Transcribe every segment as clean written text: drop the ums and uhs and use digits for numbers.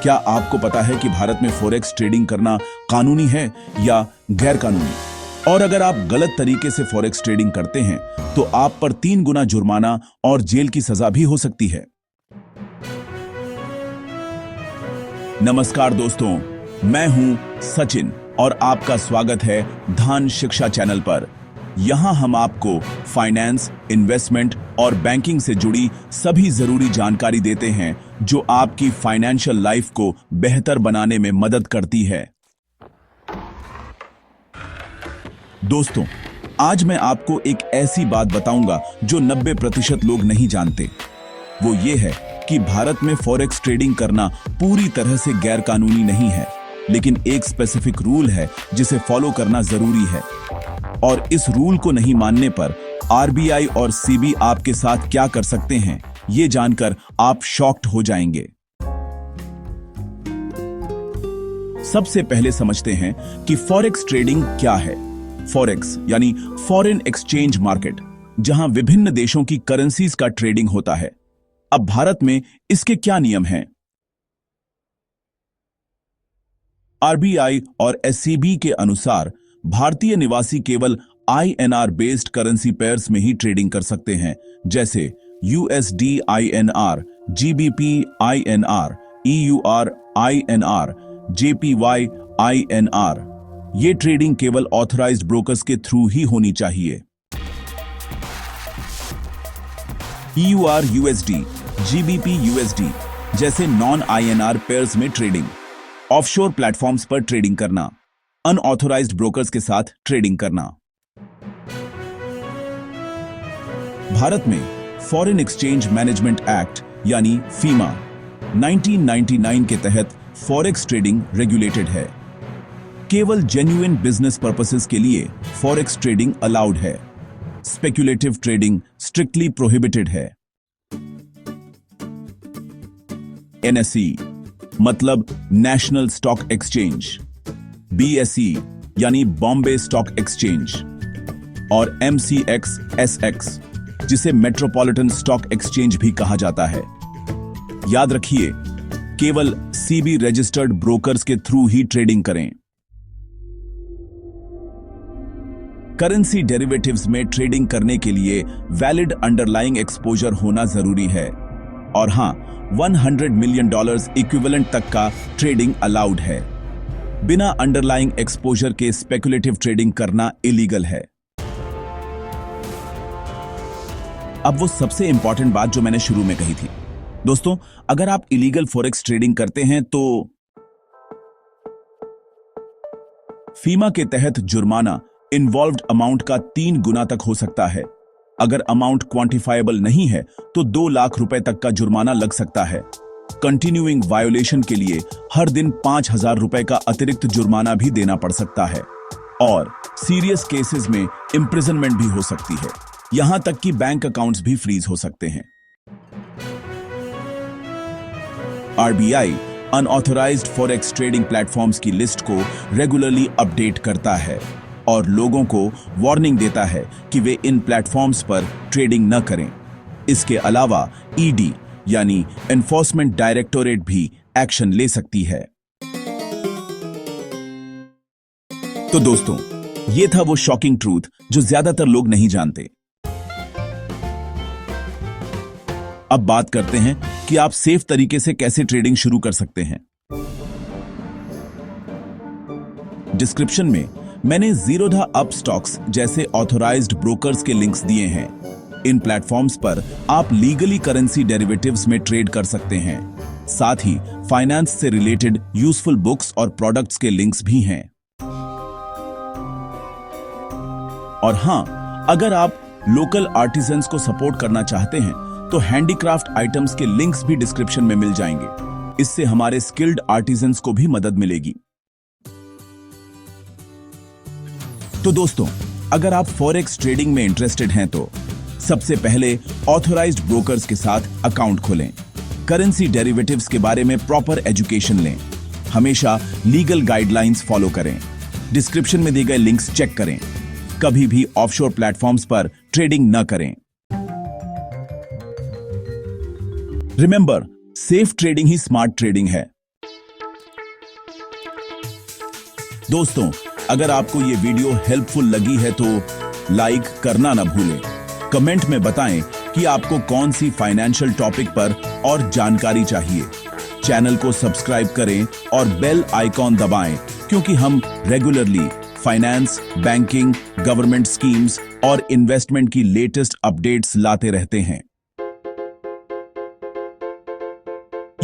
क्या आपको पता है कि भारत में फॉरेक्स ट्रेडिंग करना कानूनी है या गैर कानूनी? और अगर आप गलत तरीके से फॉरेक्स ट्रेडिंग करते हैं तो आप पर 3 गुना जुर्माना और जेल की सजा भी हो सकती है। नमस्कार दोस्तों, मैं हूं सचिन और आपका स्वागत है धन शिक्षा चैनल पर। यहां हम आपको फाइनेंस, इन्वेस्टमेंट और बैंकिंग से जुड़ी सभी जरूरी जानकारी देते हैं जो आपकी फाइनेंशियल लाइफ को बेहतर बनाने में मदद करती है। दोस्तों, आज मैं आपको एक ऐसी बात बताऊंगा जो 90% लोग नहीं जानते। वो ये है कि भारत में फॉरेक्स ट्रेडिंग करना पूरी तरह से गैर कानूनी नहीं है, लेकिन एक स्पेसिफिक रूल है जिसे फॉलो करना जरूरी है। और इस रूल को नहीं मानने पर आरबीआई और सीबी आपके साथ क्या कर सकते हैं, ये जानकर आप शॉक्ड हो जाएंगे। सबसे पहले समझते हैं कि फॉरेक्स ट्रेडिंग क्या है। फॉरेक्स यानी फॉरेन एक्सचेंज मार्केट, जहां विभिन्न देशों की करेंसीज का ट्रेडिंग होता है। अब भारत में इसके क्या नियम हैं? आरबीआई और एससीबी के अनुसार भारतीय निवासी केवल आईएनआर बेस्ड करेंसी पेयर्स में ही ट्रेडिंग कर सकते हैं, जैसे USD INR, GBP INR, EUR INR, JPY INR. ये ट्रेडिंग केवल ऑथराइज्ड ब्रोकर्स के थ्रू ही होनी चाहिए। ईयूआर यूएसडी, जीबीपी यूएसडी जैसे नॉन आईएनआर पेयर्स में ट्रेडिंग, ऑफशोर प्लेटफॉर्म्स पर ट्रेडिंग करना, अनऑथराइज्ड ब्रोकर्स के साथ ट्रेडिंग करना। भारत में फॉरेन एक्सचेंज मैनेजमेंट एक्ट यानी फीमा 1999 के तहत फॉरेक्स ट्रेडिंग रेगुलेटेड है। केवल जेन्युइन बिजनेस पर्पसेस के लिए फॉरेक्स ट्रेडिंग अलाउड है। स्पेक्युलेटिव ट्रेडिंग स्ट्रिक्टली प्रोहिबिटेड है। एनएसई मतलब नेशनल स्टॉक एक्सचेंज, बीएसई यानी बॉम्बे स्टॉक एक्सचेंज और एमसीएक्स एसएक्स जिसे मेट्रोपॉलिटन स्टॉक एक्सचेंज भी कहा जाता है। याद रखिए, केवल सीबी रजिस्टर्ड ब्रोकर्स के थ्रू ही ट्रेडिंग करें। करेंसी डेरिवेटिव्स में ट्रेडिंग करने के लिए वैलिड अंडरलाइंग एक्सपोजर होना जरूरी है। और हां, $100 मिलियन इक्विवेलेंट तक का ट्रेडिंग अलाउड है। बिना अंडरलाइंग एक्सपोजर के स्पेकुलेटिव ट्रेडिंग करना इलीगल है। अब वो सबसे इंपॉर्टेंट बात जो मैंने शुरू में कही थी। दोस्तों, अगर आप इलीगल फॉरेक्स ट्रेडिंग करते हैं तो फीमा के तहत जुर्माना इन्वॉल्व्ड अमाउंट का 3 गुना तक हो सकता है। अगर अमाउंट क्वांटिफाइबल नहीं है तो 2 लाख रुपए तक का जुर्माना लग सकता है। कंटिन्यूइंग वायोलेशन के लिए हर दिन 5,000 रुपए का अतिरिक्त जुर्माना भी देना पड़ सकता है। और सीरियस केसेस में इंप्रिजनमेंट भी हो सकती है। यहां तक कि बैंक अकाउंट्स भी फ्रीज हो सकते हैं। RBI unauthorised forex trading platforms की लिस्ट को रेगुलरली अपडेट करता है और लोगों को वार्निंग देता है कि वे इन प्लेटफॉर्म्स पर ट्रेडिंग न करें। इसके अलावा ईडी यानी एनफोर्समेंट डायरेक्टोरेट भी एक्शन ले सकती है। तो दोस्तों, ये था वो शॉकिंग ट्रूथ जो ज्यादातर लोग नहीं जानते। अब बात करते हैं कि आप सेफ तरीके से कैसे ट्रेडिंग शुरू कर सकते हैं। डिस्क्रिप्शन में मैंने जीरोधा अप स्टॉक्स जैसे ऑथराइज्ड ब्रोकर्स के लिंक्स दिए हैं। इन प्लेटफॉर्म्स पर आप लीगली करेंसी डेरिवेटिव्स में ट्रेड कर सकते हैं। साथ ही फाइनेंस से रिलेटेड यूजफुल बुक्स और प्रोडक्ट्स के लिंक्स भी हैं। और हां, अगर आप लोकल आर्टिजन्स को सपोर्ट करना चाहते हैं तो हैंडीक्राफ्ट आइटम्स के लिंक्स भी डिस्क्रिप्शन में मिल जाएंगे। इससे हमारे स्किल्ड आर्टिजन्स को भी मदद मिलेगी। तो दोस्तों, अगर आप फॉरेक्स ट्रेडिंग में इंटरेस्टेड हैं तो सबसे पहले ऑथराइज्ड ब्रोकर्स के साथ अकाउंट खोलें। करेंसी डेरिवेटिव्स के बारे में प्रॉपर एजुकेशन लें। हमेशा लीगल गाइडलाइंस फॉलो करें। डिस्क्रिप्शन में दिए गए लिंक्स चेक करें। कभी भी ऑफशोर प्लेटफॉर्म्स पर ट्रेडिंग न करें। रिमेंबर, सेफ ट्रेडिंग ही स्मार्ट ट्रेडिंग है। दोस्तों, अगर आपको ये वीडियो हेल्पफुल लगी है तो लाइक करना ना भूलें। कमेंट में बताएं कि आपको कौन सी फाइनेंशियल टॉपिक पर और जानकारी चाहिए। चैनल को सब्सक्राइब करें और बेल आइकॉन दबाएं, क्योंकि हम regularly finance, banking, government schemes और इन्वेस्टमेंट की लेटेस्ट अपडेट्स लाते रहते हैं।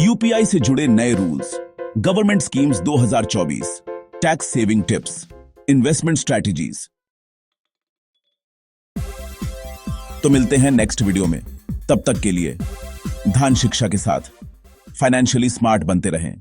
यूपीआई से जुड़े नए rules, government schemes 2024, tax saving tips, investment strategies. तो मिलते हैं नेक्स्ट वीडियो में। तब तक के लिए धन शिक्षा के साथ फाइनेंशियली स्मार्ट बनते रहें।